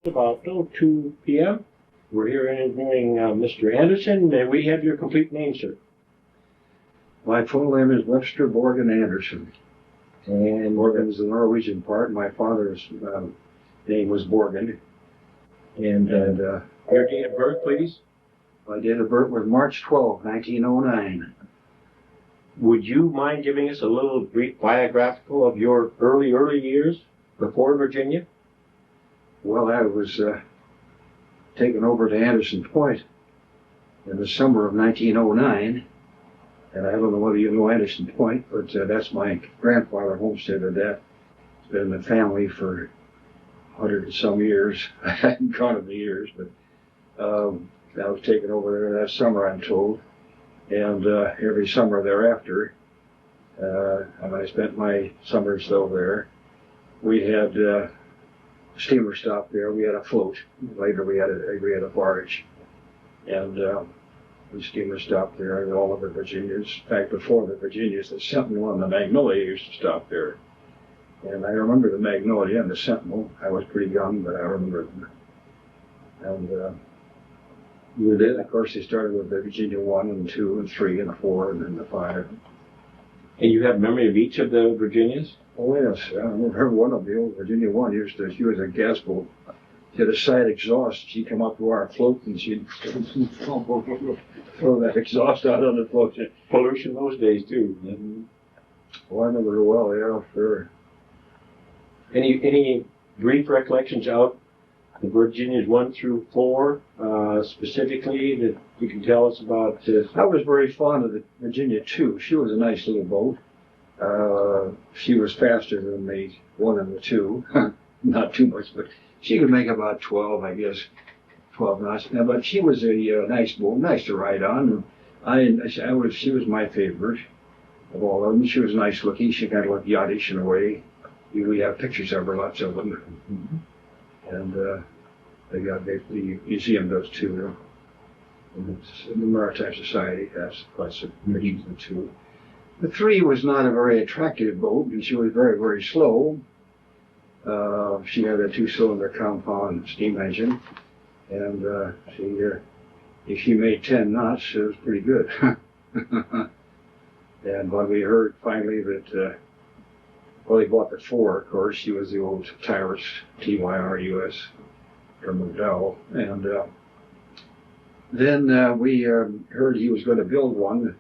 About 2 p.m. We're here interviewing Mr. Anderson. May we have your complete name, sir? My full name is Webster Borgen Anderson. And Borgen is the Norwegian part. My father's name was Borgen. And your date of birth, please? My date of birth was March 12, 1909. Would you mind giving us a little brief biographical of your early years before Virginia? Well, I was taken over to Anderson Point in the summer of 1909. And I don't know whether you know Anderson Point, but that's my grandfather homesteaded that. It's been in the family for 100 and some years. I hadn't counted the years, but I was taken over there that summer, I'm told. And every summer thereafter, and I spent my summers over there. We had a steamer stop there. We had a float. Later we had a barge. And the steamer stopped there, and all of the Virginias. In fact, before the Virginias, the Sentinel and the Magnolia used to stop there. And I remember the Magnolia and the Sentinel. I was pretty young, but I remember them. And then, of course, they started with the Virginia 1 and 2 and 3 and 4 and then the 5. And you have memory of each of the Virginias? Oh, yes. I remember one of the old Virginia 1 she was a gas boat. She had a side exhaust. She'd come up to our float and she'd throw that exhaust out on the float. Pollution those days, too. Oh, I remember her well, yeah, sure. Any brief recollections out the Virginias 1 through 4, specifically, that you can tell us about? I was very fond of the Virginia 2. She was a nice little boat. She was faster than the 1 and the 2. Not too much, but she could make about 12, I guess, 12 knots. But she was a nice boat, nice to ride on. She was my favorite of all of them. She was nice looking. She kind of looked yachtish in a way. We have pictures of her, lots of them. Mm-hmm. And the museum does too. And the Maritime Society has quite some pictures of the 2. The 3 was not a very attractive boat, and she was very, very slow. She had a 2-cylinder compound steam engine, and if she made 10 knots, it was pretty good. And when we heard finally that, they bought the 4, of course. She was the old Tyrus, Tyrus, from McDowell. And then we heard he was going to build one,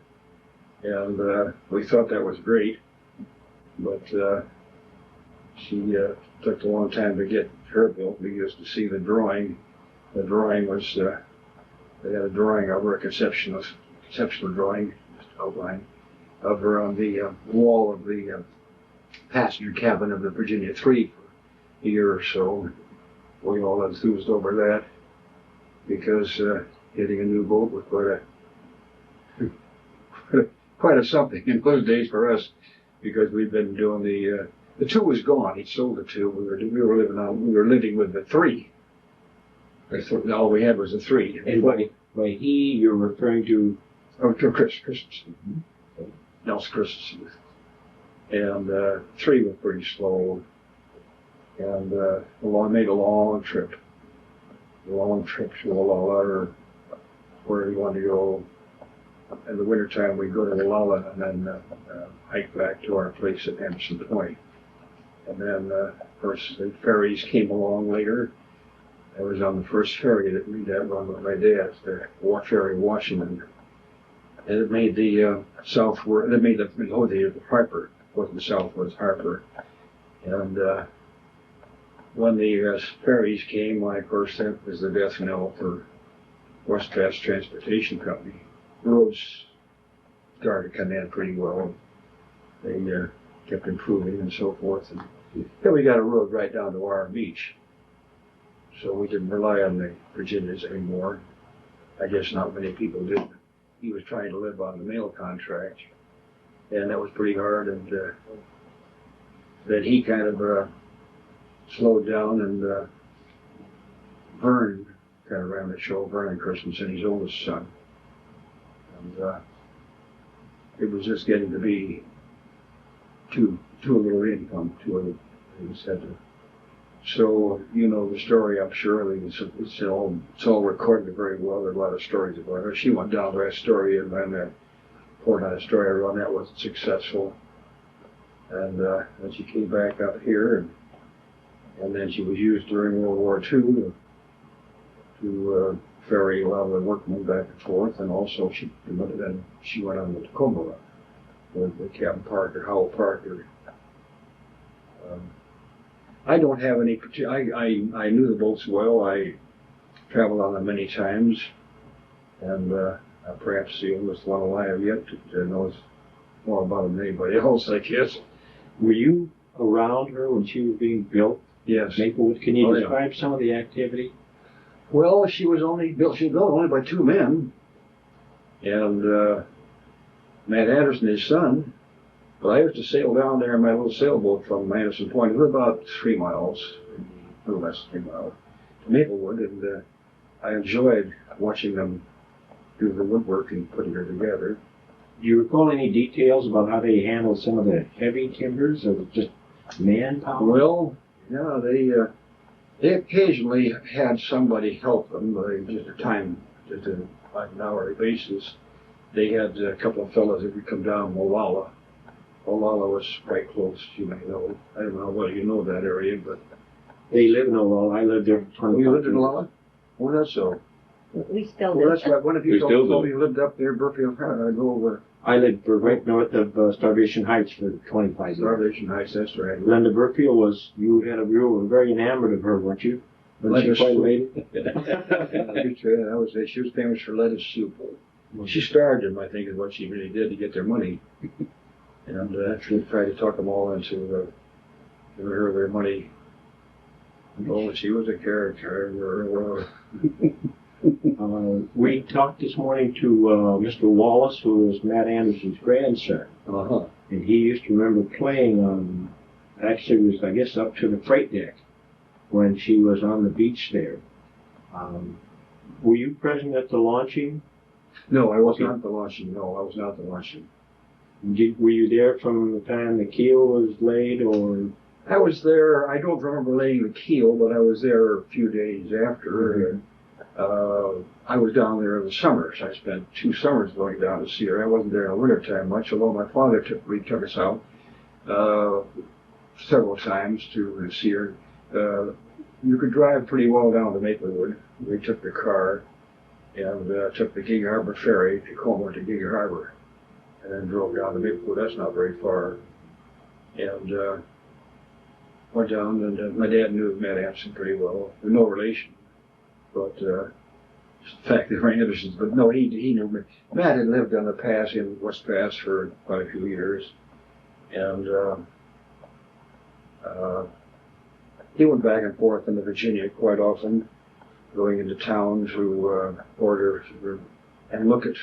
and we thought that was great. But she took a long time to get her built. We used to see the drawing. The drawing was, they had a drawing of her, a conceptual drawing, just outline, of her on the wall of the passenger cabin of the Virginia 3 for a year or so. We all enthused over that because getting a new boat was quite a something in those days for us, because we'd been doing the 2 was gone. He sold the 2. We were living with the 3. All we had was a 3. And by he, you're referring to? Oh, to Christensen. Mm-hmm. Nelson Christensen. And 3 was pretty slow. And made a long trip. A long trip to Olalla, where we wanted to go. In the wintertime, we'd go to Olalla and then hike back to our place at Anderson Point. And then, of course, the ferries came along later. I was on the first ferry that we had run with my dad, the ferry Washington. And it made the southward, it made the Harper, it wasn't south, it was Harper. And when the ferries came, of course, that was the death knell for West Fast Transportation Company. Roads started to come in pretty well. They kept improving and so forth. And then we got a road right down to our beach. So we didn't rely on the Virginias anymore. I guess not many people did. He was trying to live on the mail contract, and that was pretty hard. And then he kind of slowed down, and Vern kind of ran the show, Vernon Christensen, his oldest son. And it was just getting to be too little income. He just had to So, you know the story, I'm sure. It's all recorded very well. There are a lot of stories about her. She went down to Astoria, and then the Port on Astoria run that wasn't successful. And then she came back up here, and then she was used during World War II to ferry a lot of the workmen back and forth, and also she went on the Tacoma run with Captain Parker, Howell Parker. I don't have any particular. I knew the boats well. I traveled on them many times, and perhaps the oldest one alive yet knows more about them than anybody else, I guess. Were you around her when she was being built? Yes. Maplewood. Can you describe some of the activity? Well, she was built only by 2 men, and Matt Anderson, his son. But I used to sail down there in my little sailboat from Anderson Point. It was about 3 miles, a little less than 3 miles, to Maplewood, and I enjoyed watching them do the woodwork and putting her together. Do you recall any details about how they handled some of the heavy timbers, or just manpower? Well, yeah, they occasionally had somebody help them, but just on an hourly basis. They had a couple of fellows that would come down Molalla. Molalla was quite close, you may know. I don't know whether you know that area, but They live in Olalla. I lived there for 25 you lived in years. Molalla? Oh, that's so. We still Well, do. that's right. One of you We still told do. me you lived up there, Burfield. I go over I lived right north of Starvation Heights for 25 years. Starvation Heights. That's right. Linda Burfield you were very enamored of her, weren't you? When she Lettuce quite soup. made it. She was famous for lettuce soup. She starved them, I think, is what she really did to get their money. And she tried to talk them all into giving her their money. Oh, she was a character. We talked this morning to Mr. Wallace, who is Matt Anderson's grandson. Uh-huh. And he used to remember playing on, actually it was, I guess, up to the freight deck when she was on the beach there. Were you present at the launching? No, I was Okay. not at the launching. No, I was not at the launching. Were you there from the time the keel was laid, or? I was there. I don't remember laying the keel, but I was there a few days after. I was down there in the summers. I spent 2 summers going down to see her. I wasn't there in the wintertime much, although my father took us out several times to see her. You could drive pretty well down to Maplewood. We took the car and took the Gig Harbor ferry, Tacoma to Gig Harbor, and then drove down to Maplewood. That's not very far. And went down, and my dad knew Matt Anderson pretty well. They're no relation, but just the fact they were Andersons. But no, he knew me. Matt had lived on the pass in West Pass for quite a few years, and he went back and forth into Virginia quite often, going into town to order and look at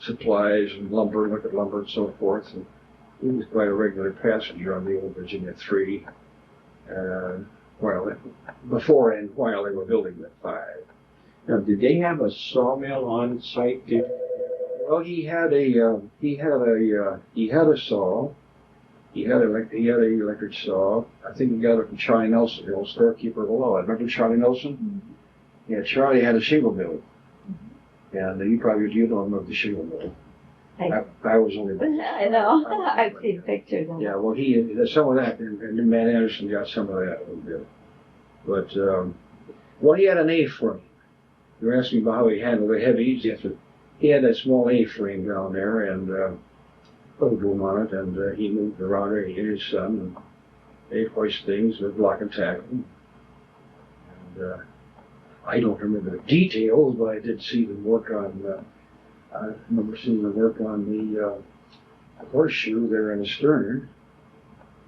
supplies and lumber, look at lumber and so forth. And he was quite a regular passenger on the old Virginia 3. Before and while they were building the 5. Now, did they have a sawmill on site there? Well, he had a saw. He had an electric saw. I think he got it from Charlie Nelson, the old storekeeper below. I remember Charlie Nelson. Yeah, Charlie had a shingle mill, and you don't remember the shingle mill. I was only. I know. I've seen pictures of Yeah, well, he had some of that, and Matt Anderson got some of that a little bit. But he had an A-frame. You're asking about how he handled the heavies. Yes, he had that small A-frame down there, and put a boom on it, and he moved around there. He and his son, and they hoist things with block and tackle. And I don't remember the details, but I did see them work on. I remember seeing them work on the horseshoe there in the stern,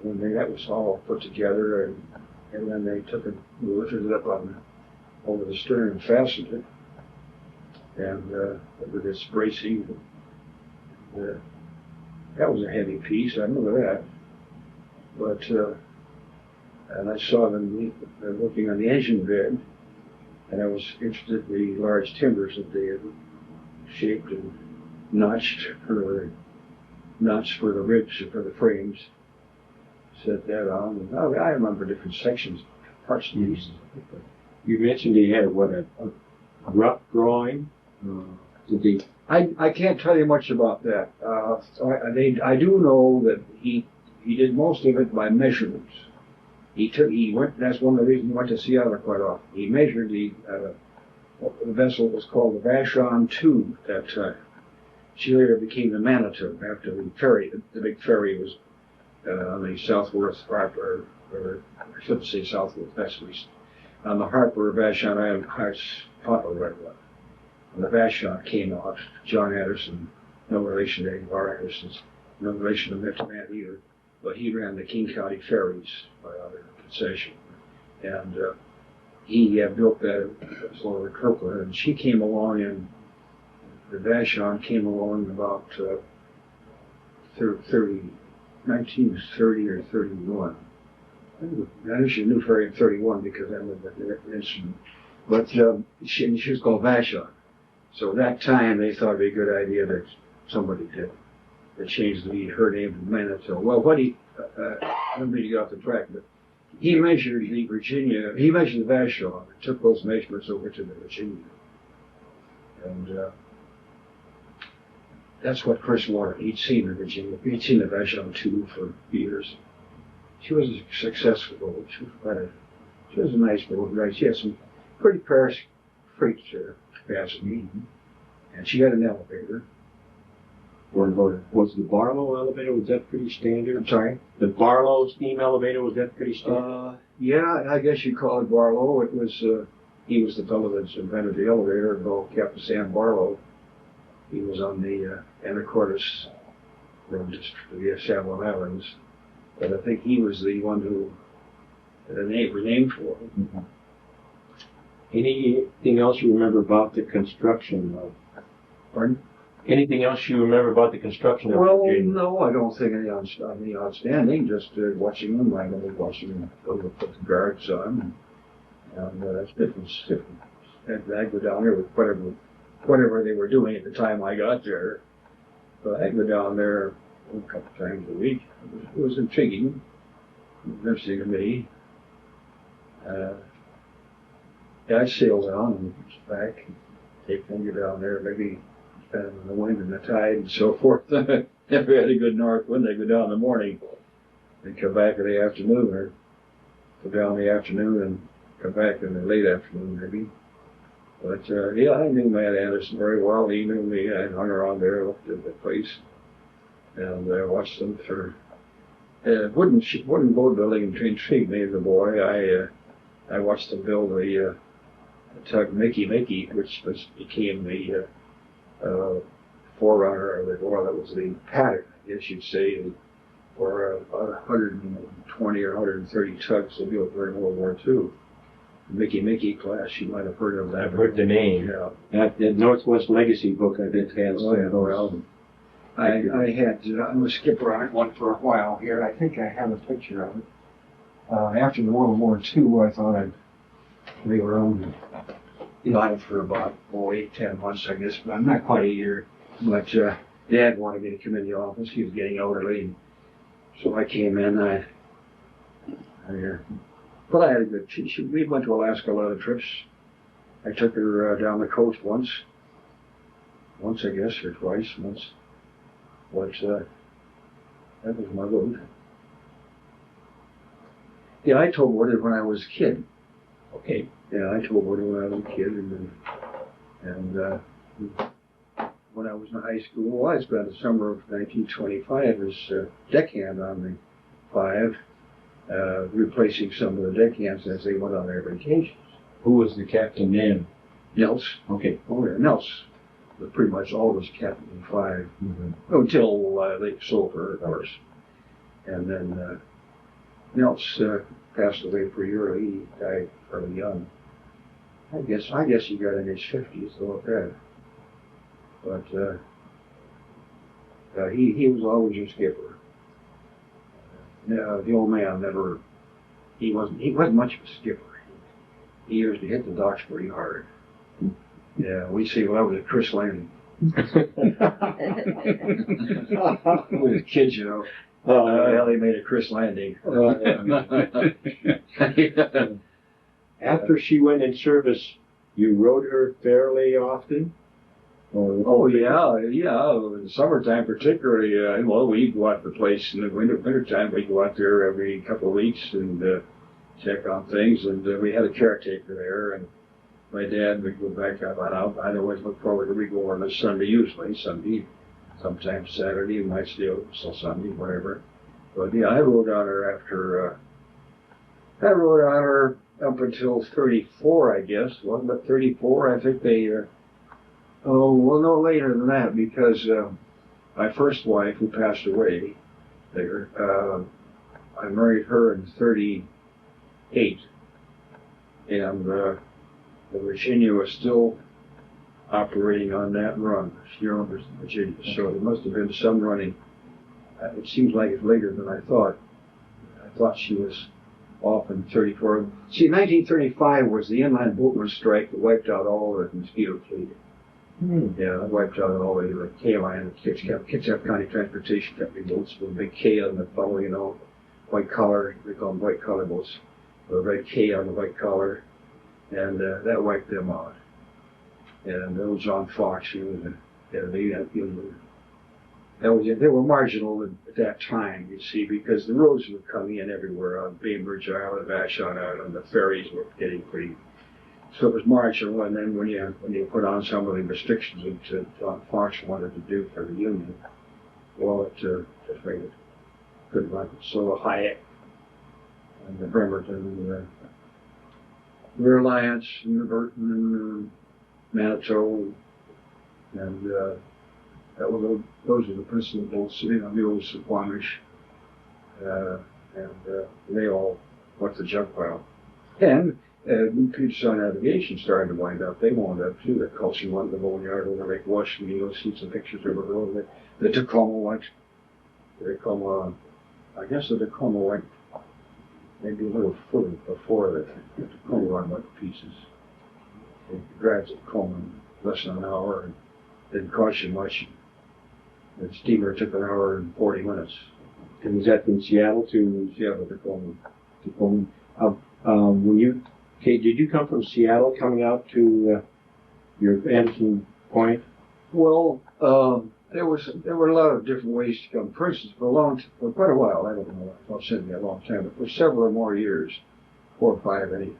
when that was all put together, and then they took it, lifted it up over the stern and fastened it, and with its bracing. That was a heavy piece, I remember that. But and I saw them working on the engine bed, and I was interested in the large timbers that they had shaped and notched for the ribs and for the frames. Set that on. And I remember different sections. parts of the east. You mentioned he had a rough drawing. Did he? I can't tell you much about that. I do know that he did most of it by measurements. He went. That's one of the reasons he went to Seattle quite often. He measured the vessel was called the Vashon II. That she later became the Manitou after the ferry. The big ferry was on the Southwest Harbor, or I shouldn't say Southwest. That's east. On the harbor of Vashon Island, when the Vashon came out, John Anderson, no relation to any of our Andersons, no relation to Mitt Man either, but he ran the King County ferries by other concession. And he built that sort of Kirkland, and she came along in, the Vashon came along about 1930 or 31. I know she knew ferry in 31 because I lived at the instrument. But she was called Vashon. So at that time, they thought it'd be a good idea that somebody did. They changed her name to Manitou. Well, I don't mean to get off the track, but he measured the Vashon and took those measurements over to the Virginia. And that's what Chris wanted. He'd seen the Virginia. He'd seen the Vashon II for years. She was a successful boat. She was a nice boat, right? She had some pretty freight capacity, and she had an elevator. Was the Barlow elevator, was that pretty standard? I'm sorry? The Barlow steam elevator, was that pretty standard? Yeah, I guess you call it Barlow. It was, he was the fellow that invented the elevator, Capt. Sam Barlow. He was on the Anacortes road to the Shetland Islands. But I think he was the one who the name was named for. Mm-hmm. Anything else you remember about the construction of? Pardon? Anything else you remember about the construction of? Well, no, I don't think any outstanding. Just watching them, randomly watching them put the guards on, and that's different. And I go down there with whatever they were doing at the time I got there. But I go down there a couple times a week. It was intriguing, interesting to me. I sailed down and back, take finger down there, maybe depending on the wind and the tide and so forth. If we had a good north wind, they'd go down in the morning and come back in the afternoon, or go down in the afternoon and come back in the late afternoon, maybe. But yeah, I knew Matt Anderson very well. He knew me. I hung around there, looked at the place, and I watched them for. Wooden boat building intrigued me as a boy. I watched them build the tug Mickey, which became the forerunner, or that was the pattern, I guess you'd say, for 120 or 130 tugs they built during World War II. Mickey class, you might have heard of that. I've heard the name. Yeah. That Northwest Legacy book I did have. Oh, yeah, well, I was a skipper on one for a while here. I think I have a picture of it. After the World War II, I thought I'd be around live for about 8-10 months, I guess, but not quite a year. But Dad wanted me to come in the office. He was getting elderly, so I came in. But I had a good. We went to Alaska a lot of trips. I took her down the coast once, I guess, or twice. But that was my boat. Yeah, I towboarded it when I was a kid. Okay. Yeah, I towboarded when I was a kid, and when I was in high school, I spent the summer of 1925 as deckhand on the 5, replacing some of the deckhands as they went on their vacations. Who was the captain then? Nels. Okay. Oh yeah, Nels. But pretty much always captain in 5, until they sold her, of course. And then Nels passed away pretty early. He died fairly young. I guess he got in his 50s, though, at that. But he was always a skipper. The old man he wasn't much of a skipper. He used to hit the docks pretty hard. Yeah, we say, well, that was a Chris landing. We were kids, you know. They made a Chris landing. After she went in service, you rode her fairly often? Oh yeah. In the summertime, particularly, well, we go out to the place in the wintertime. We go out there every couple of weeks and check on things. And we had a caretaker there, and my dad would go back out. I'd always look forward to we go on a Sunday, usually Sunday, sometimes Saturday, might still Sunday, whatever. But yeah, I rode on her after. I rode on her up until 34, I guess. Wasn't it 34? I think they. Oh, well, no later than that, because my first wife, who passed away there, I married her in 38, and the Virginia was still operating on that run, Sierra Virginia. So there must have been some running. It seems like it's later than I thought. I thought she was off in 34. See, 1935 was the inland boatman strike that wiped out all the Mosquito fleet. Yeah, that wiped out all the K-line, Kitsap County Transportation Company boats with a big K on the funnel, you know, white collar, they call them white collar boats, with a red K on the white collar, and that wiped them out. And that was John Fox, they were marginal at that time, you see, because the roads were coming in everywhere on Bainbridge Island, Vashon Island, the ferries were getting pretty. So it was marginal, and then when you put on some of the restrictions that John Fox wanted to do for the Union, well, it just made it good run. So Hayek and the Bremerton and the Reliance and the Burton and Manitou, and those are the principal boats, you know, the old Suquamish, and they all went to junk pile. And Puget Sound Navigation started to wind up. They wound up too. The Culture went to the boneyard over Lake Washington. You'll see some pictures of it. The Tacoma went. I guess the Tacoma went maybe a little further before the Tacoma run went to pieces. It drives the Tacoma in less than an hour and didn't cost you much. The steamer took an hour and 40 minutes. And was that from Seattle to Tacoma? Did you come from Seattle coming out to your Anderson Point? Well, there were a lot of different ways to come. For instance, for quite a while, I don't know, I've said a long time, but for several or more years, 4 or 5 anyhow,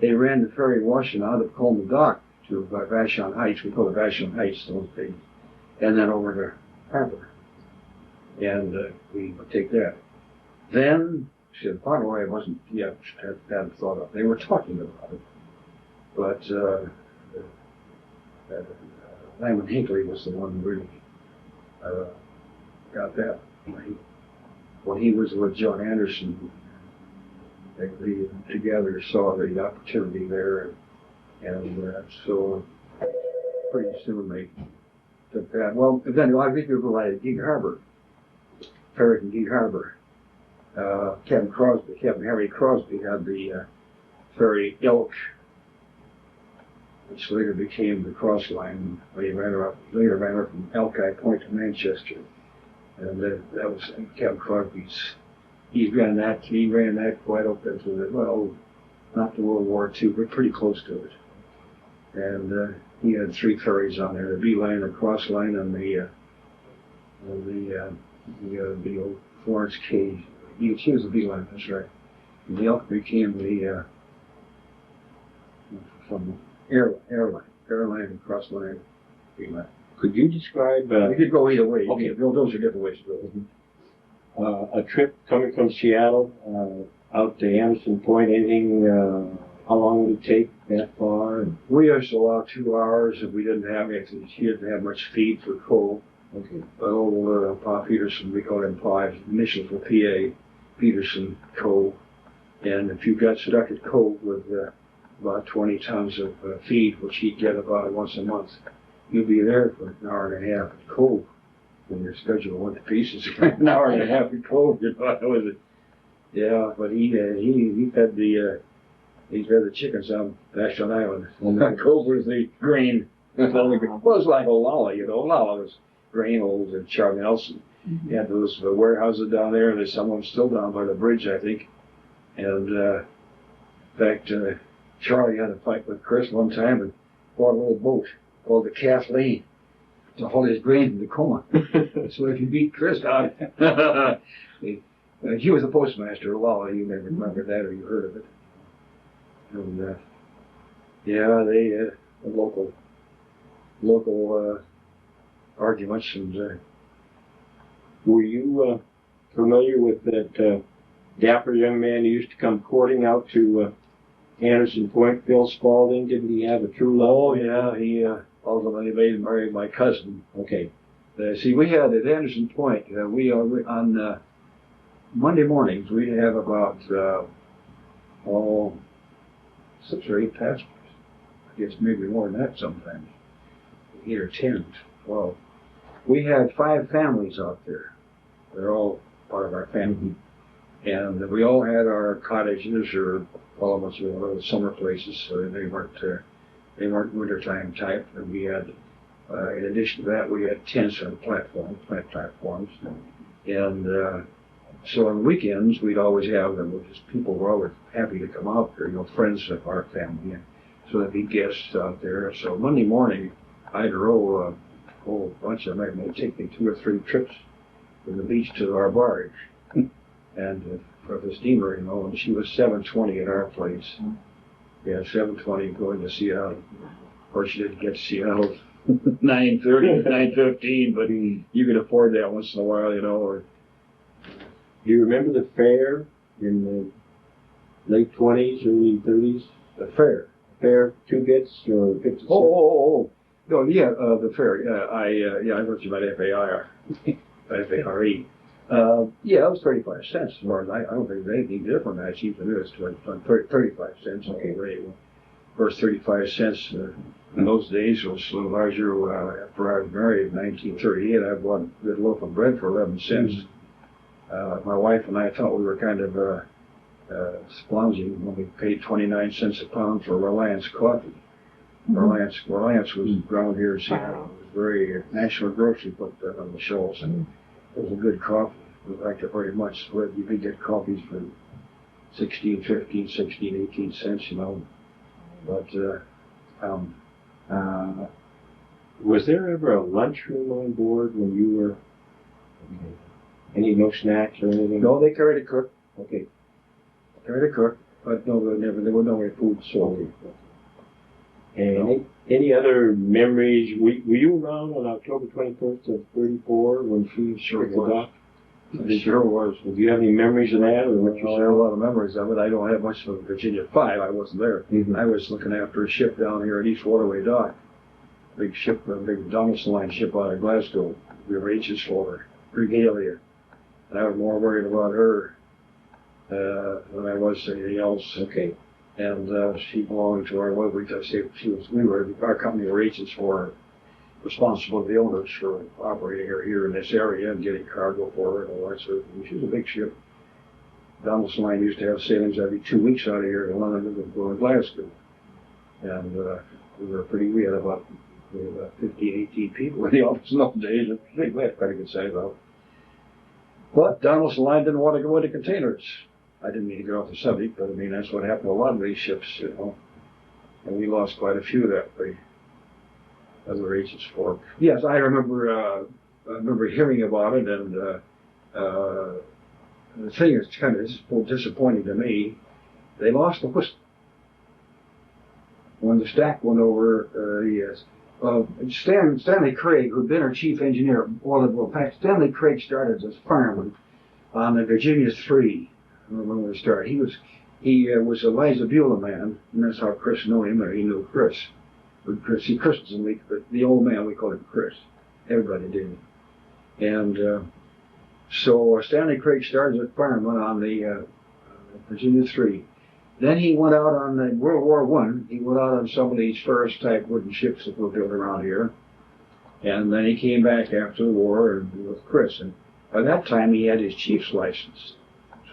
they ran the ferry Washington out of Coleman Dock to Vashon Heights. We call it Vashon Heights those days, and then over to Harbor, and we would take that. Then. See, the Waterway wasn't yet hadn't thought of. They were talking about it, but Lyman Hinckley was the one who really got that. When he was with John Anderson, they together saw the opportunity there, and so pretty soon they took that. Well, then I think it was like Gig Harbor, ferry in Gig Harbor. Captain Harry Crosby had the ferry Elk, which later became the Cross Line. Later ran up from Elki Point to Manchester, and that was Captain Crosby's. He ran that quite up into not the World War II, but pretty close to it. And he had 3 ferries on there: the B line, the Cross Line, and the old Florence K. She was the B line, that's right. And the Elk became the from airline and Cross Line, B line. Could you describe? We could go either way. Okay, those are different ways to go. A trip coming from Seattle out to Anderson Point. Anything? How long would it take that far? We used to allow 2 hours if we didn't have anything. She didn't have much feed for coal. Okay. But old Pa Peterson, we call him Pa, initials for PA. Peterson Cove, and if you got stuck at Cove with about 20 tons of feed, which he'd get about once a month, you'd be there for an hour and a half at Cove. When your schedule went to pieces, an hour and a half at Cove, you know, was it? Yeah, but he fed the chickens on Vashon Island. Cove was the grain. Well, it was like Olalla, you know. Olalla was grain, old Charlie Nelson. You had those warehouses down there, and there's some of them still down by the bridge, I think. And in fact, Charlie had a fight with Chris one time and bought a little boat called the Kathleen to haul his grain to Tacoma. So if you beat Chris down, he was a postmaster a while. You may remember that or you heard of it. And yeah, they local arguments and. Were you familiar with that dapper young man who used to come courting out to Anderson Point, Phil Spaulding? Didn't he have a true love? Oh yeah, he ultimately married my cousin. Okay. See, we had at Anderson Point. We on Monday mornings we'd have about 6 or 8 passengers. I guess maybe more than that sometimes. 8 or 10, 12. We had 5 families out there. They're all part of our family. And we all had our cottages, or all of us were little summer places, so they weren't wintertime type. And we had, in addition to that, we had tents on plant platforms. And so on weekends, we'd always have them, because people were always happy to come out there, friends of our family. And so there'd be guests out there. So Monday morning, I'd row a whole bunch of them. It might take me 2 or 3 trips from the beach to our barge. And for the steamer, and she was 7:20 at our place. Yeah, 7:20 going to Seattle. Of course, she didn't get to Seattle 9:30, 9:15, but you could afford that once in a while, Or Do you remember the fair in the late 20s, early 30s? the fair. Fair, 2 bits or 50 cents? Oh. No, yeah, the fair. I wrote you about FAIR. FARE. Yeah, it was 35 cents as far as I don't think there's anything different than that. Cheap than this, 35 cents. Okay, right. Of course, 35 cents in those days was a little larger. After I was married in 1938, I bought a good loaf of bread for 11 cents. My wife and I thought we were kind of splounging when we paid 29 cents a pound for Reliance coffee. Reliance was ground here in Seattle. It was very national grocery put that on the shelves, and it was a good coffee. We liked it very much. So you could get coffees for 16, 15, 16, 18 cents, But was there ever a lunchroom on board when you were? No snacks or anything? No, they carried a cook. Okay. Carried a cook, but no, there were no food sold. And any other memories? Were you around on October 21st of 34 when she Sure took the dock? It sure was. Do you have any memories of that, or what you I saw? have a lot of memories of it. I don't have much of Virginia 5. I wasn't there. Mm-hmm. I was looking after a ship down here at East Waterway Dock. Big ship, a big Donaldson Line ship out of Glasgow. We were agents for her, Regalia. And I was more worried about her than I was anything else. Okay. And she belonged to our, our company were agents for her, responsible to the owners for operating her here in this area and getting cargo for her and all that sort of thing. She was a big ship. Donaldson Line used to have sailings every 2 weeks out of here to London and go to Glasgow. And we had about 15, 18 people in the office in those days. We had quite a good size out. But Donaldson Line didn't want to go into containers. I didn't mean to get off the subject, but that's what happened to a lot of these ships, And we lost quite a few that way. Other agents for. Yes, I remember hearing about it, and the thing is kind of disappointing to me. They lost the whistle when the stack went over. Stanley Craig, who'd been our chief engineer, in fact, Stanley Craig started as fireman on the Virginia 3 when we started. He was Eliza Beulah man, and that's how Chris knew him, or he knew Chris. Chris was in the, but the old man, we called him Chris. Everybody did. And so Stanley Craig started as fireman on the Virginia 3. Then he went out on the World War I. He went out on some of these Ferris-type wooden ships that were built around here. And then he came back after the war with Chris. And by that time, he had his chief's license.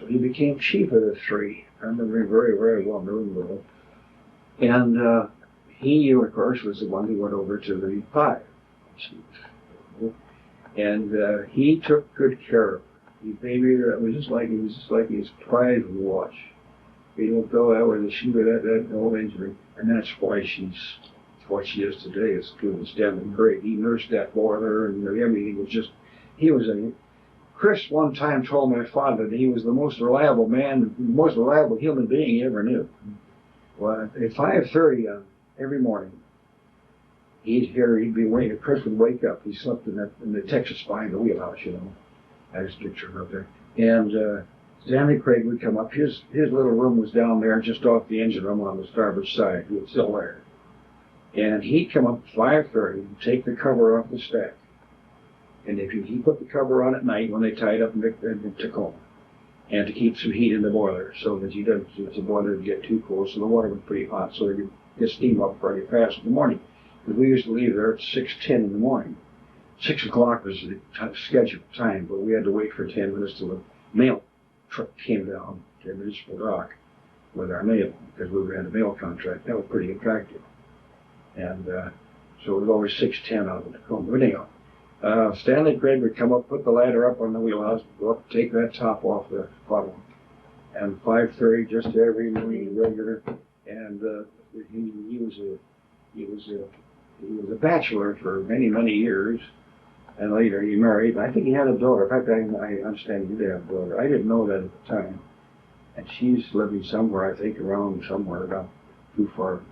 So he became chief of the 3. I remember him very, very well, knowing. And he, of course, was the one who went over to the 5. And he took good care of her. He babied her. It was just like his prized watch. He don't go that way. She would have that no injury, and that's why she's what she is today. It's good as Stanley Craig. He nursed that boiler, and everything was just. He was a. Chris one time told my father that he was the most reliable man, the most reliable human being he ever knew. Well, at 5:30 every morning, he'd be waiting. Chris would wake up. He slept in the Texas behind the wheelhouse, you know. I just picture him up there. And Stanley Craig would come up. His little room was down there, just off the engine room on the starboard side. It was still there. And he'd come up at 5:30 and take the cover off the stack. And he put the cover on at night when they tied up in Tacoma, and to keep some heat in the boiler, so that the boiler didn't get too cold, so the water was pretty hot, so they could get steam up pretty fast in the morning. Because we used to leave there at 6:10 in the morning. 6 o'clock was the scheduled time, but we had to wait for 10 minutes till the mail truck came down to Municipal Dock with our mail, because we had a mail contract. That was pretty attractive. And so it was always 6:10 out of the Tacoma. But anyhow, Stanley Craig would come up, put the ladder up on the wheelhouse, go up, take that top off the funnel, and 5:30 just every morning, regular. And he was a bachelor for many years, and later he married. I think he had a daughter. In fact, I understand he did have a daughter. I didn't know that at the time, and she's living somewhere. I think around somewhere, not too far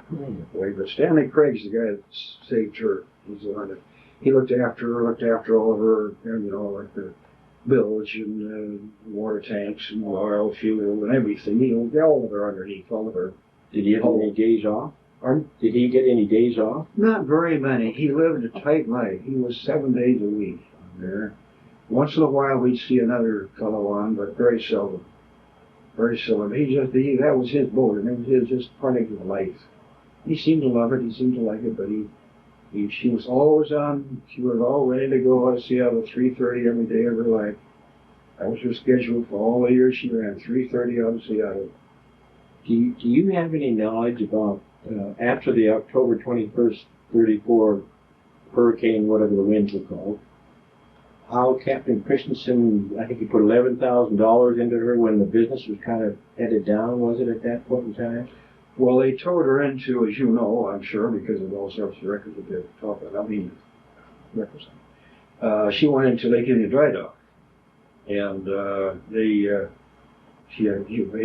away. But Stanley Craig's the guy that saved her. He's the one that. He looked after her, looked after all of her, you know, like the bilge and water tanks and oil, fuel, and everything. You know, all of her underneath, all of her. Did he have any days off? Pardon? Did he get any days off? Not very many. He lived a tight life. He was 7 days a week on there. Once in a while we'd see another fellow on, but very seldom. Very seldom. That was his boat, and it was just part of his life. He seemed to love it. He seemed to like it, but she was always on. She was all ready to go out of Seattle at 3:30 every day of her life. That was her schedule for all the years she ran, 3:30 out of Seattle. Do you have any knowledge about, after the October 21st, 34 hurricane, whatever the winds were called, how Captain Christensen, I think he put $11,000 into her when the business was kind of headed down, was it, at that point in time? Well, they towed her into, as you know, I'm sure, because of all sorts of records that they're talking about. I mean, records. She went into Lake Indian Dry Dock, and they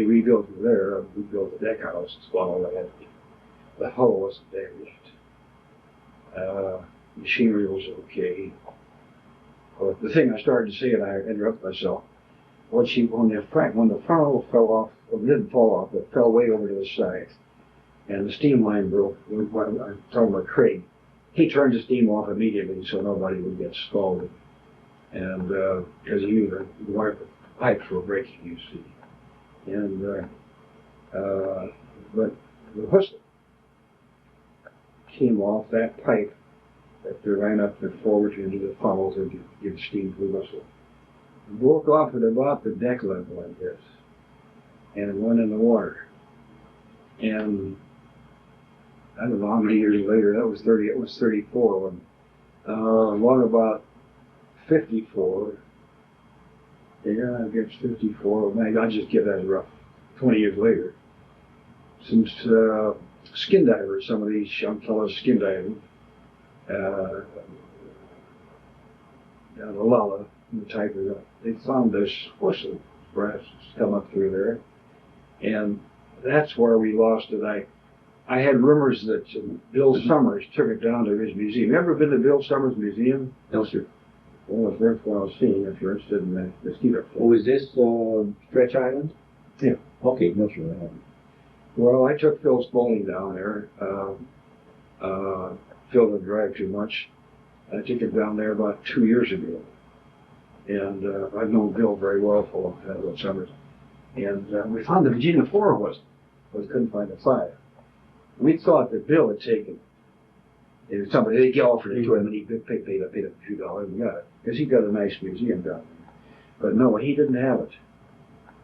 rebuilt her there. Rebuilt the deck house. It's all that. The hull wasn't damaged. Machinery was okay. But the thing I started to see, and I interrupted myself, when the funnel fell off, or didn't fall off, it fell way over to the side, and the steam line broke. I'm talking about Craig. He turned the steam off immediately so nobody would get scalded, and because he knew the pipes were breaking, you see. And but the whistle came off that pipe that ran up and forward into the funnel to give steam to the whistle. It broke off at about the deck level, I guess, and it went in the water. And I don't know how many years later, it was 34 when, along about 54, yeah, I guess 54, maybe I'll just give that a rough, 20 years later. Some skin divers, some of these young fellows skin diving, down the Lala, the type of, they found this whistle brass come up through there, and that's where we lost it. I had rumors that Bill Summers took it down to his museum. You ever been to Bill Summers' museum? No, sir. Well, it's worthwhile seeing if you're interested in the Mosquito. Oh, is this Stretch Island? Yeah. Okay, no, sir, I haven't. Well, I took Phil's bowling down there. Phil didn't drive too much. I took it down there about 2 years ago. And I've known Bill very well for Bill Summers. And we found the Virginia 4 wasn't, but we couldn't find the 5. We thought that Bill had taken it. Somebody, they offered it to him, and he paid a few dollars and got it. Because he got a nice museum down there. But no, he didn't have it.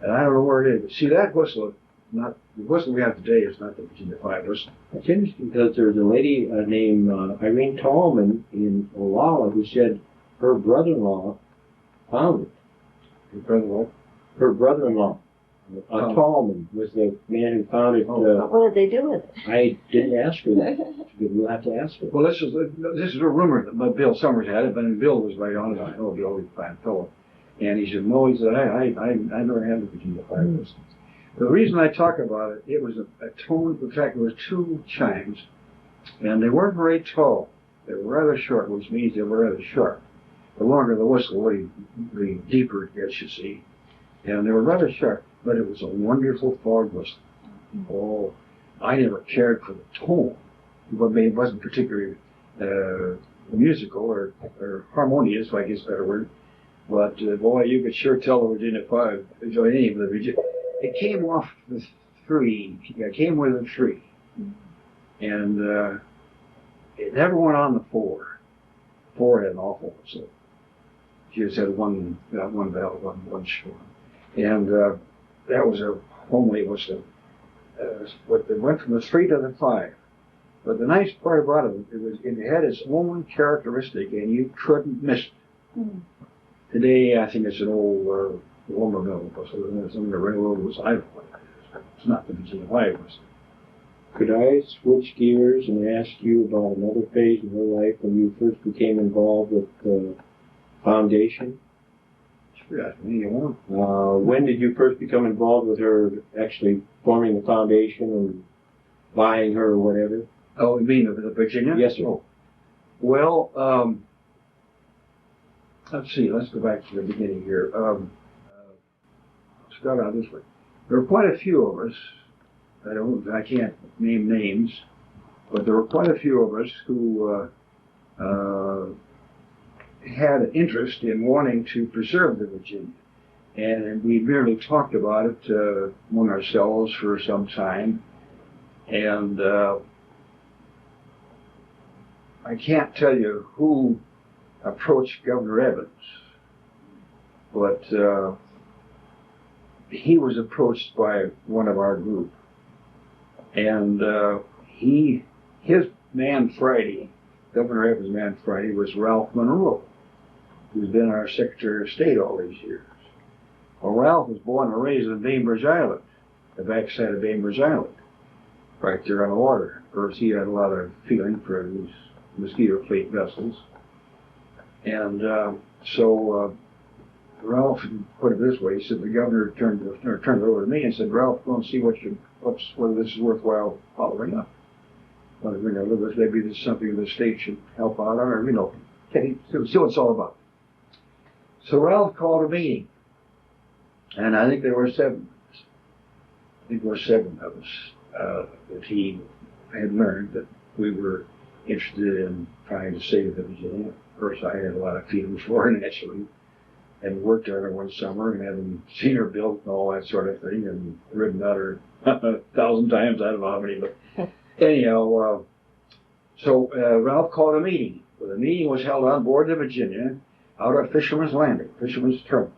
And I don't know where it is. But see, that whistle, the whistle we have today is not the Virginia 5 whistle. It's interesting because there's a lady named Irene Tallman in Olalla who said her brother-in-law found it. Your brother-in-law? Her brother-in-law Tallman was the man who founded. What did they do with it? I didn't ask her that. We'll have to ask her. Well, this is a rumor that Bill Summers had it, but Bill was right on it. I know Bill was a fine fellow. And he said, no, he said, I never had the Virginia Fire Whistle. The reason I talk about it, it was a tone, in fact, there were two chimes, and they weren't very tall. They were rather short, which means they were rather sharp. The longer the whistle, the deeper it gets, you see. And they were rather sharp, but it was a wonderful fog whistle. Oh, I never cared for the tone, but it wasn't particularly musical or harmonious, I guess is a better word. But boy, you could sure tell the Virginia Five enjoyed any of the Virginia. It came off the 3. It came with a 3, and it never went on the 4. 4 had an awful whistle. She just had one valve, one short, and that was a homely whistle. But it went from the 3 to the 5. But the nice part about it had its own characteristic, and you couldn't miss it. Today, I think it's an old lumber mill, so some of the railroad was idle. It's not the Virginia Fire Whistle. Could I switch gears and ask you about another phase in her life when you first became involved with the foundation? Sure, ask me you want. When did you first become involved with her actually forming the foundation and buying her or whatever? Oh, you mean the Virginia? Yes, sir. Oh. Well, let's see. Let's go back to the beginning here. Start out this way. There were quite a few of us. I can't name names, but there were quite a few of us who had an interest in wanting to preserve the Virginia, and we merely talked about it among ourselves for some time. And I can't tell you who approached Governor Evans, but he was approached by one of our group, and his man Friday, Governor Evans' man Friday, was Ralph Monroe, who's been our Secretary of State all these years. Well, Ralph was born and raised in Bainbridge Island, the backside of Bainbridge Island, right there on the water. Of course, he had a lot of feeling for these Mosquito fleet vessels. And so Ralph put it this way. He said the governor turned it over to me and said, Ralph, go and see whether this is worthwhile following up. Well, maybe this is something the state should help out on, or, see what it's all about. So Ralph called a meeting, and I think there were 7 of us. I think there were 7 of us that he had learned that we were interested in trying to save the Virginia. Of course, I had a lot of feelings for her naturally, and worked on her one summer, and having seen her built and all that sort of thing, and ridden on her 1,000 times, I don't know how many, but anyhow, so Ralph called a meeting. Well, the meeting was held on board the Virginia, out at Fisherman's Landing, Fisherman's Terminal.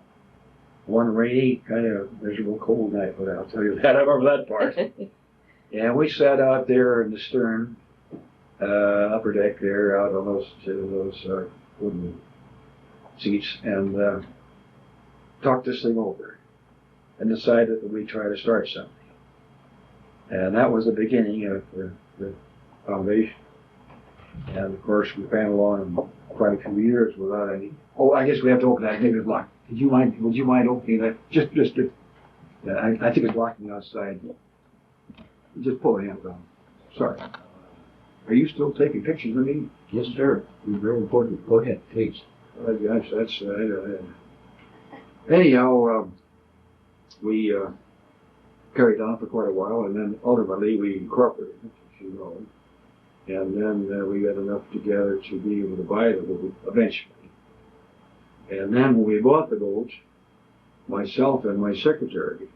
One rainy, kind of miserable, cold night, but I'll tell you that. I remember that part. And we sat out there in the stern, upper deck there, out on those wooden seats, and talked this thing over, and decided that we'd try to start something. And that was the beginning of the foundation. And of course, we ran along quite a few years without any. Oh, I guess we have to open that. Maybe it's locked. Would you mind opening that? Just. I think it's locking outside. Just pull the handle down. Sorry. Are you still taking pictures of me? Yes, sir. It's very important. Go ahead, please. Gosh, that's. Anyhow, we carried on for quite a while, and then ultimately we incorporated it, as you know. And then we got enough together to be able to buy the boat eventually. And then when we bought the boat, myself and my secretary,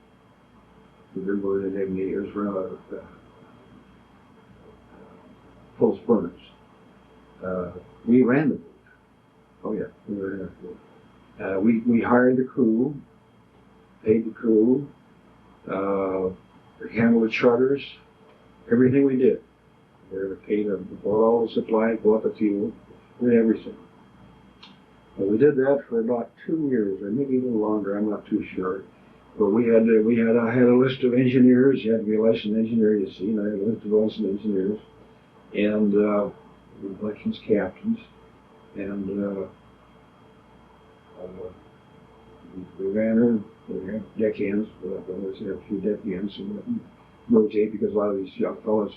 who were the name years, ran out of Post Furnace. We ran the boat. Oh yeah, we ran the boat. We hired the crew, paid the crew, handled the charters, everything we did. We paid them, bought all the supplies, bought the fuel, did everything. But we did that for about 2 years, or maybe a little longer, I'm not too sure. But I had a list of engineers. You had to be a licensed engineer, you see, and I had a list of licensed engineers, and licensed captains, and we ran her. We had deckhands, but I always had a few deckhands and rotate because a lot of these young fellas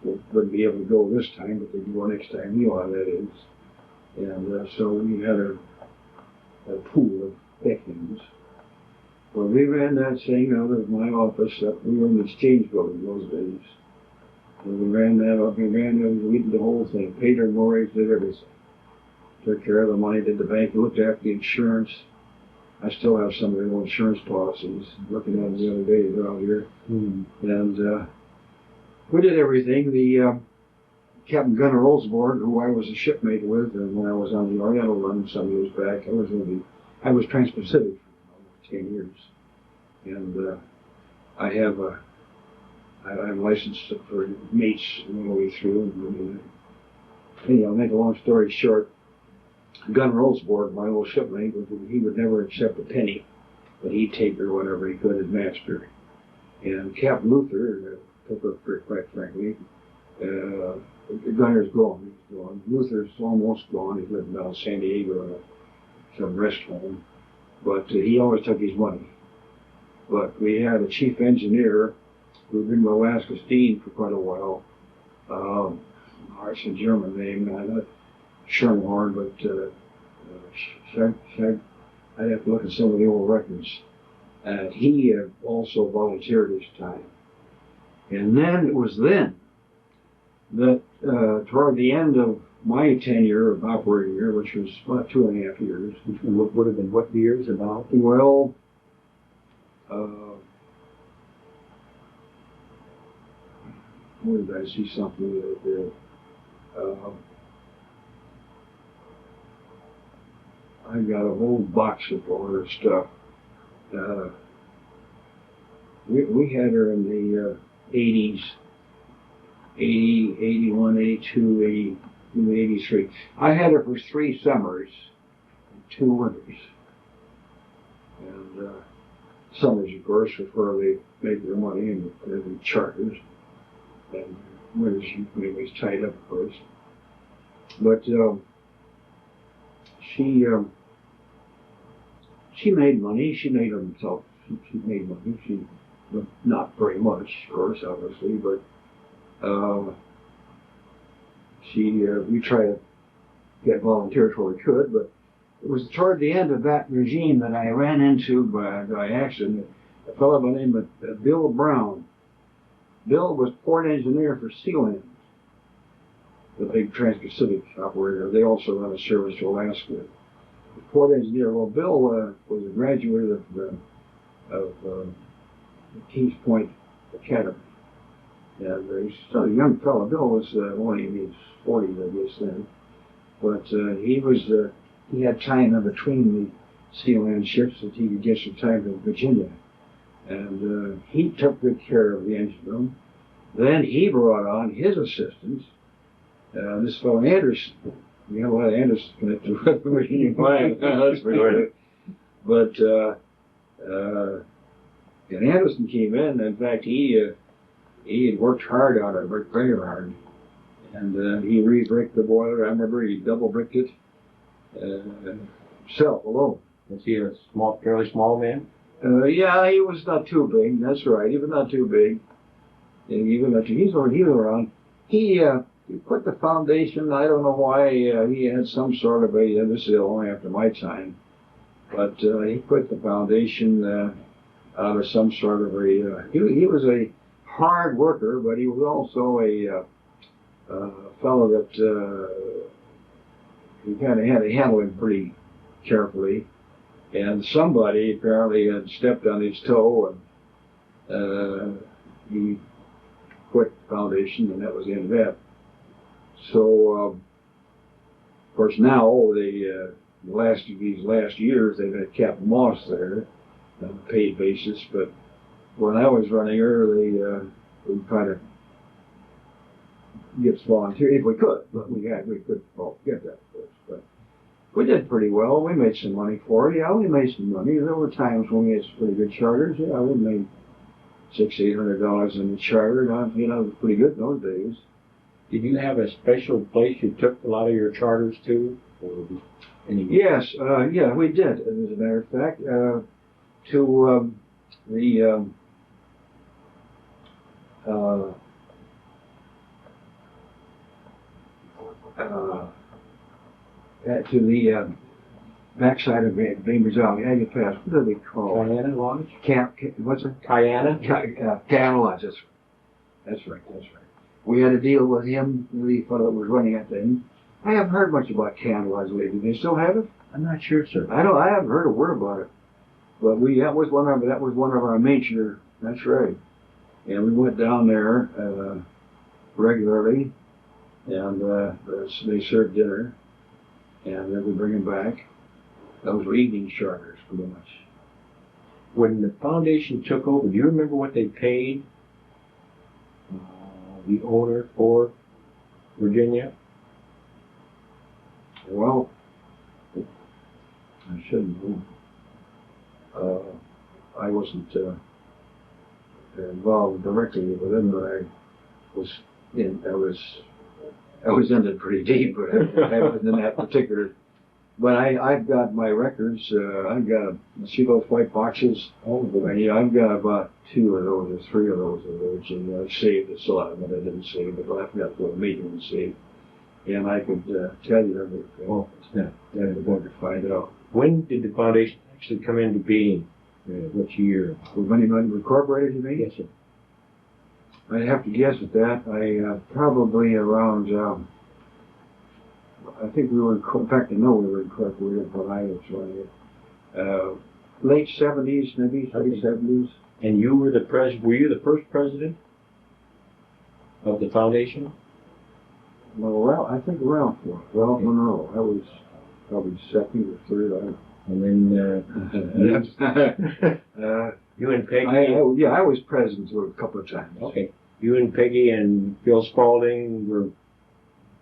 wouldn't be able to go this time, but they'd go next time. You know how that is. And so we had a pool of deckhands. Well, we ran that thing out of my office. We were in the exchange building those days. And we ran that up. We did the whole thing. Paid our mortgage, did everything. Took care of the money, did the bank, looked after the insurance. I still have some of the old insurance policies. Looking at them the other day, they're out here. And we did everything. The Captain Gunner Olsborg, who I was a shipmate with, and when I was on the Oriental run some years back, I was Trans-Pacific for almost 10 years. And I'm licensed for mates all the way through. Anyhow, make a long story short, Gunner Olsborg, my old shipmate, he would never accept a penny, but he'd take her whenever he could as master. And Captain Luther took her, quite frankly. Gunner's gone. He's gone. Luther's almost gone. He's living down in San Diego in some rest home. But he always took his money. But we had a chief engineer who had been with Alaska Steam for quite a while. It's a German name, not Schernhorn, but I'd have to look at some of the old records. He also volunteered his time. And then it was then that toward the end of my tenure of operating here, which was about 2.5 years. Which would have been what years about? Well, where did I see something that I got a whole box of all her stuff. We had her in the 80s, 80, 81, 82, 80, 83. I had her for 3 summers and 2 winters. And summers, of course, was where they made their money and the charters. And winters usually was tied up, of course. But she made money. She made herself. She made money. Not very much, of course, obviously, but we tried to get volunteers where we could. But it was toward the end of that regime that I ran into by accident a fellow by the name of Bill Brown. Bill was port engineer for Sealand, the big Trans-Pacific operator. They also run a service to Alaska. The port engineer. Well, Bill was a graduate of Kings Point Academy, and he's still a young fellow. Bill was only in his 40s, I guess then, but he had time in between the Sealand ships that he could get some time to Virginia, and he took good care of the engine room. Then he brought on his assistants, this fellow Anderson. We have a lot of Anderson connected with Virginia Flying. That's pretty good. But and Anderson came in. In fact, he had worked hard on it, worked very hard, and he re-bricked the boiler. I remember he double-bricked it himself alone. Was he a fairly small man? Yeah, he was not too big. That's right. He was not too big. And even after he was around, he put the foundation. I don't know why he had some sort of this is only after my time, but he put the foundation out of some sort of he was a hard worker, but he was also a fellow that you kind of had to handle him pretty carefully. And somebody apparently had stepped on his toe, and he quit the foundation, and that was the end of that. So, of course, now these last years, they've had Captain Moss there on a paid basis. But when I was running her, we kind of get volunteer if we could, but we couldn't get that, of course. We did pretty well. We made some money for it. Yeah, we made some money. There were times when we had some pretty good charters. Yeah, we made $600-800 in the charter. You know, it was pretty good in those days. Did you have a special place you took a lot of your charters to? Or any? Yes, yeah, we did. As a matter of fact, to the backside of Beamer's Alley, Aggie Pass. What do they call it? Kiana Lodge? What's it? Kiana? Kiana Lodge. That's right. We had a deal with him, the fellow that was running that thing. I haven't heard much about Kiana Lodge lately. Do they still have it? I'm not sure, sir. I haven't heard a word about it. But that was one of our major. That's right. And we went down there regularly, and they served dinner, and then we bring them back. Those were evening charters, pretty much. When the foundation took over, do you remember what they paid the owner for Virginia? Well, I shouldn't know. I wasn't involved directly with them, but I was in it pretty deep, but I wasn't in that particular. But I've got my records. I've got, see those white boxes? Oh, boy. Yeah, I've got about 2 of those or 3 of those and I've saved it. So a lot of them I didn't save, but I've got the major ones saved. And I could tell you everything. Oh, it's not. That's important to find out. When did the foundation actually come into being? Which year? When it incorporated, you mean? Yes, sir. I'd have to guess at that. Probably around, I think we were, in fact, I know we were incorporated when I was running it. Late 70s, maybe, late 70s. And you were were you the first president of the foundation? Well, I think around 4. Well, no. I was probably 2nd or 3rd. And then you and Peggy. I was president a couple of times. Okay. You and Peggy and Phil Spaulding were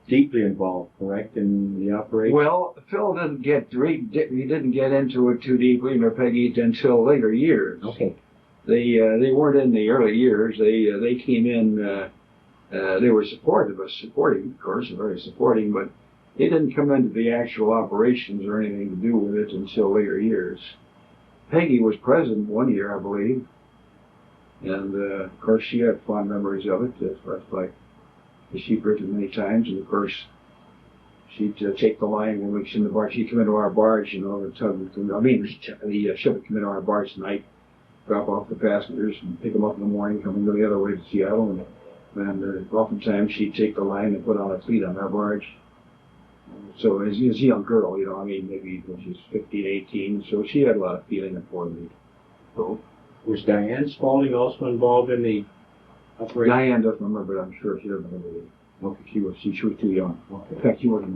deeply involved, correct, in the operation? Well, Phil didn't get into it too deeply, nor Peggy, until later years. Okay. They weren't in the early years. They came in. They were supporting, of course, very supporting, but they didn't come into the actual operations or anything to do with it until later years. Peggy was president one year, I believe, and of course she had fond memories of it. That's like she'd written many times, and of course she'd take the line when we in the barge. She'd come into our barge, you know, the ship would come into our barge tonight, drop off the passengers, and pick them up in the morning, coming the other way to Seattle, and oftentimes she'd take the line and put on a fleet on our barge. So as a young girl, you know, I mean, maybe when she was 15, 18, so she had a lot of feeling for me. So, was Diane Spaulding also involved in the operation? Diane doesn't remember, but I'm sure she doesn't remember. Okay, she was too young. Okay. In fact, Diane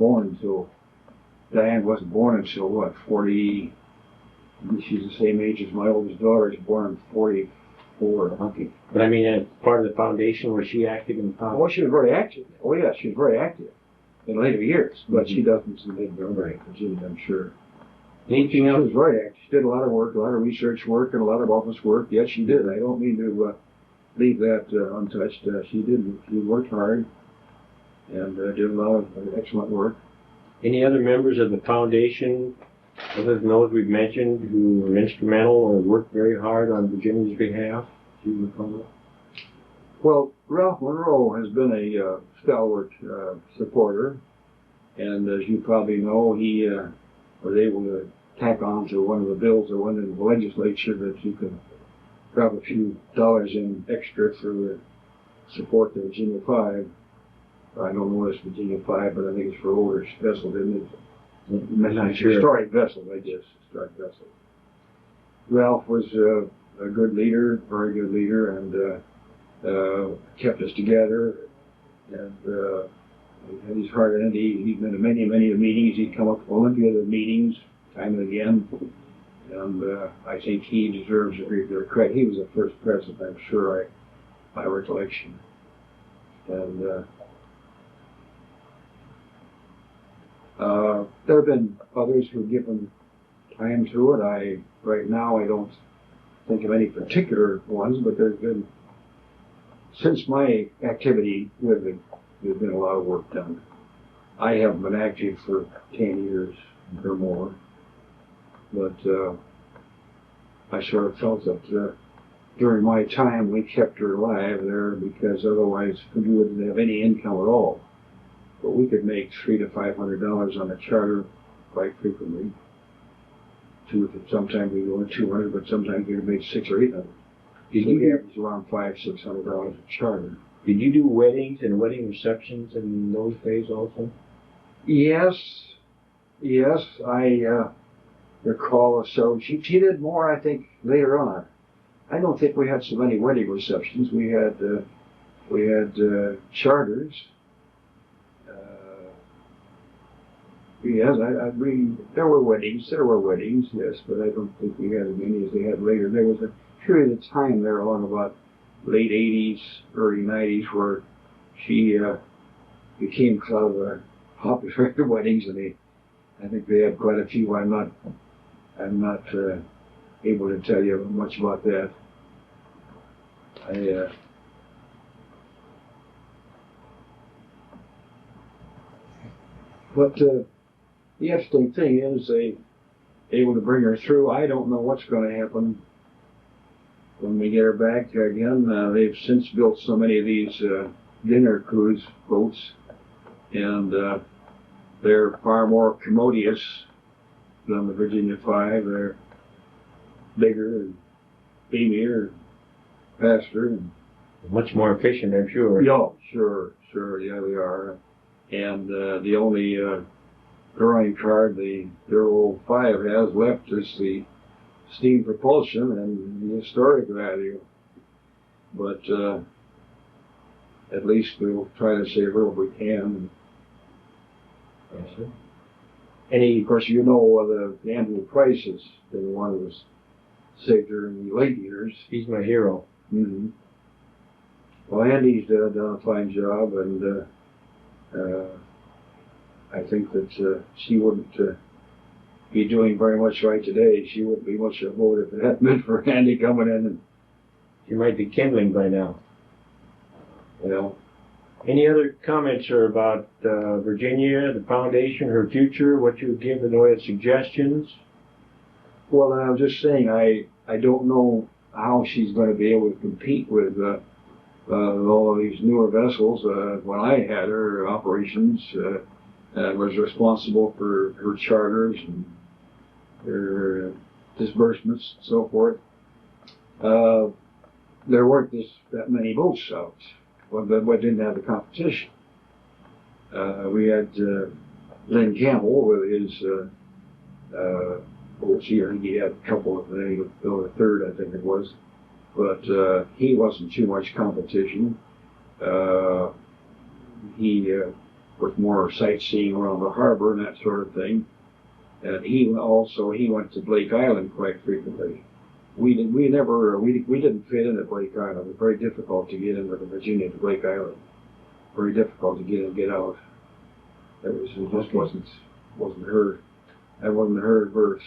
wasn't born until what, 40? She's the same age as my oldest daughter. She's born in 44. Okay. But I mean, as part of the foundation, was she active in the foundation? Oh, she was very active. Oh, yeah, she was very active in later years, but she doesn't remember, I'm sure. Anything else? She was very active. She did a lot of work, a lot of research work, and a lot of office work. Yes, she did. I don't mean to leave that untouched. She did. She worked hard and did a lot of excellent work. Any other members of the foundation, other than those we've mentioned, who were instrumental or worked very hard on Virginia's behalf? Do you recall? Well, Ralph Monroe has been a stalwart supporter, and as you probably know, he was able to tack on to one of the bills that went into the legislature that you could drop a few dollars in extra for support the Virginia 5. I don't know what it's Virginia 5, but I think it's for older vessels, isn't it? I'm not sure. Historic vessels, I guess. Historic vessels. Ralph was a good leader, very good leader, and kept us together, and he had his heart in it. He'd been to many meetings. He'd come up to Olympia to meetings time and again, and I think he deserves a great deal of credit. He was the first president, I'm sure, by recollection, and There have been others who've given time to it. Right now, I don't think of any particular ones, but there's been, since my activity with it, there's been a lot of work done. I haven't been active for 10 years or more, but I sort of felt that during my time we kept her alive there, because otherwise we wouldn't have any income at all. But we could make $300 to $500 on a charter quite frequently. Sometimes we go in 200, but sometimes we could make 600 or 800. Did So you we do, average around $500 to $600 a charter. did you do weddings and wedding receptions in those days also? Yes, I recall. So she did more, I think, later on. I don't think we had so many wedding receptions. We had charters. Yes, there were weddings, yes, but I don't think we had as many as they had later. There was a period of time there along about late 80s, early 90s where she became kind of a popular at the weddings, and I think they had quite a few. I'm not able to tell you much about that. But the interesting thing is they able to bring her through. I don't know what's going to happen when we get her back again. They've since built so many of these dinner cruise boats, and they're far more commodious than the Virginia 5. They're bigger and beamier, faster, and Much more efficient, I'm sure. yeah, sure, yeah, they are. And the only drawing card the 05 has left is the steam propulsion and the historic value. But at least we'll try to save her if we can. Yes, sir. Of course, you know, the Andrew Price has been the one who was saved her in the late years. He's my hero. Mm-hmm. Well, Andy's done a fine job, and I think that she wouldn't be doing very much right today. She wouldn't be much of a vote if it hadn't been for Andy coming in. And, She might be kindling by now. you know, Any other comments, sir, about Virginia, the foundation, her future, what you would give in the way of suggestions? well, I was just saying, I don't know how she's going to be able to compete with all of these newer vessels. When I had her operations, was responsible for her charters and her disbursements and so forth. There weren't that many boats out, but didn't have the competition. We had Lynn Campbell with his boats here. He had a couple of them, a third, I think it was. But he wasn't too much competition. He was more sightseeing around the harbor and that sort of thing. And he went to Blake Island quite frequently. We didn't fit in at Blake Island. It was very difficult to get into Virginia to Blake Island. Very difficult to get in and get out. It just wasn't her. That wasn't her berth.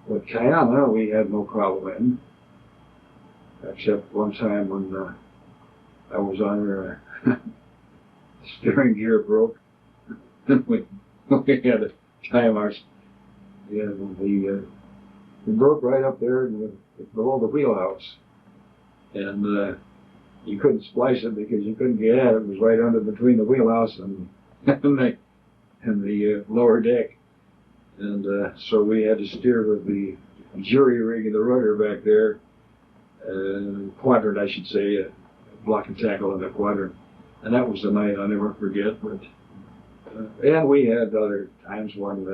But Guyana, we had no problem in. Except one time when I was on her, steering gear broke. we had to time our, it broke right up there below the wheelhouse. And you couldn't splice it because you couldn't get at it. It was right under between the wheelhouse and the lower deck. And so we had to steer with the jury rig and the rudder back there. Quadrant, I should say, block and tackle in the quadrant. And that was the night I'll never forget. But and we had other times when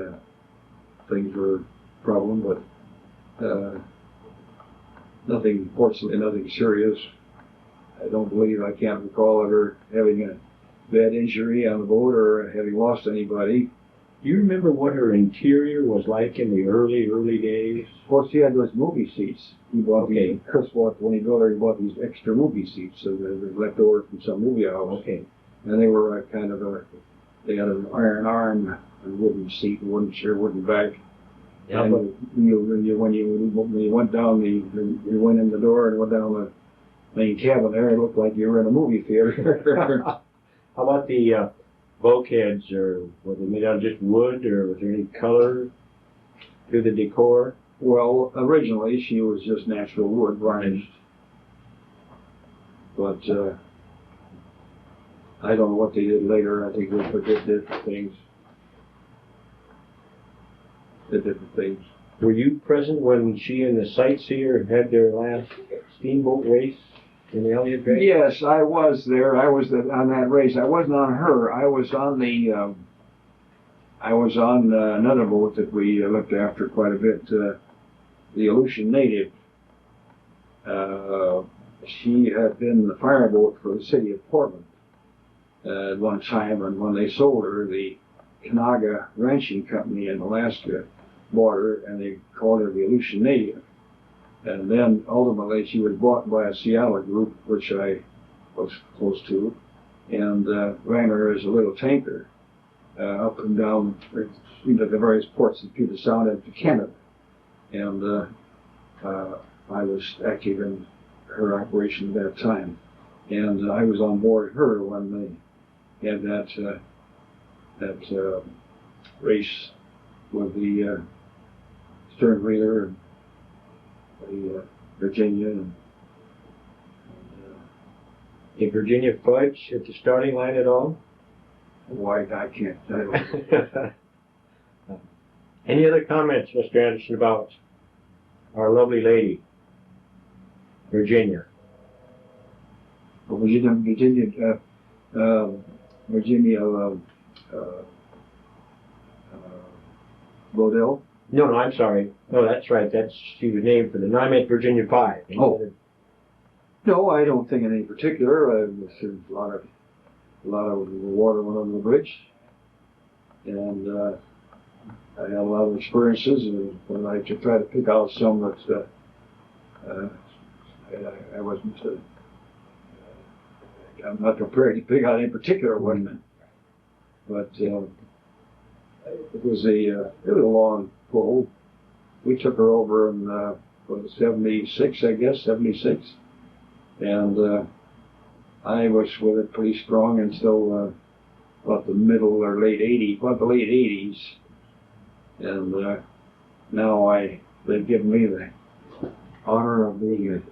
things were a problem, but fortunately nothing serious. I can't recall ever having a bad injury on the boat or having lost anybody. Do you remember what her interior was like in the early days? Of course, he had those movie seats. He bought Chris bought, when he built her, he bought these extra movie seats that were left over from some movie house. Okay. And they were they had an iron arm a wooden seat, a wooden chair, wooden back. Yeah, And when you went down you went in the door and went down the main cabin there, it looked like you were in a movie theater. How about the bulkheads, or were they made out of just wood, or was there any color to the decor? Well, originally she was just natural wood, varnished. But I don't know what they did later. I think they did different things. Did different things. Were you present when she and the sightseer had their last steamboat race in the Elliott Bay? Yes, I was there. I was on that race. I wasn't on her. I was on the. I was on another boat that we looked after quite a bit. The Aleutian Native. She had been the fireboat for the city of Portland at one time, and when they sold her, the Kanaga Ranching Company in Alaska bought her, and they called her the Aleutian Native. And then ultimately she was bought by a Seattle group, which I was close to, and ran her as a little tanker up and down the various ports in Puget Sound and to Canada. And I was active in her operation at that time. And I was on board her when they had that race with the stern wheeler and the Virginia. And Did Virginia fudge at the starting line at all? why I can't. I don't. Any other comments, Mr. Anderson, about our lovely lady, Virginia? Virginia Bodell. No, I'm sorry. No, that's right. She was named for the. No, I meant Virginia Pie. Oh. No, I don't think in any particular. There's a lot of water went under the bridge, and I had a lot of experiences. And when I try to pick out some that I wasn't. I'm not prepared to pick out any particular one, but it was a long pull. We took her over in 76, I guess, 76, and I was with it pretty strong until about the middle or late 80s, about the late 80s, and now they've given me the honor of being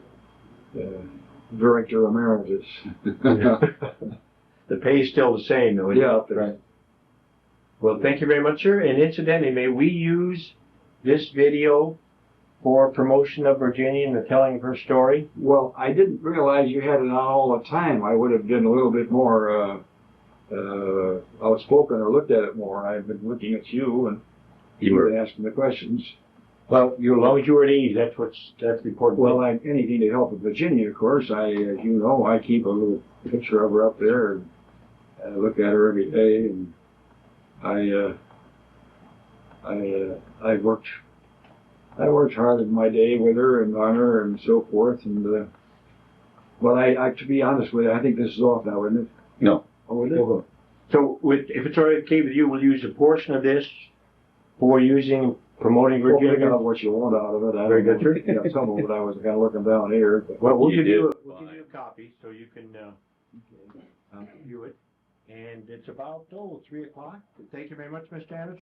Director Emeritus. The pay's still the same, though. Yeah, right. Well, thank you very much, sir. And incidentally, may we use this video for promotion of Virginia and the telling of her story? Well, I didn't realize you had it on all the time. I would have been a little bit more outspoken or looked at it more. I've been looking at you and you were asking the questions. Well, as long as you were at ease, that's the important. Well, anything to help with Virginia, of course. As you know, I keep a little picture of her up there, and I look at her every day, and I worked hard in my day with her and on her and so forth, and but to be honest with you, I think this is off now, isn't it? No. Oh, it is? So, if it's all right with you, we'll use a portion of this for promoting Virginia. Well, out what you want out of it. Very good, sir. Yeah, some of it I was kind of looking down here. But well, we'll give you a copy so you can view it. And it's about 3 o'clock. Thank you very much, Mr. Anderson.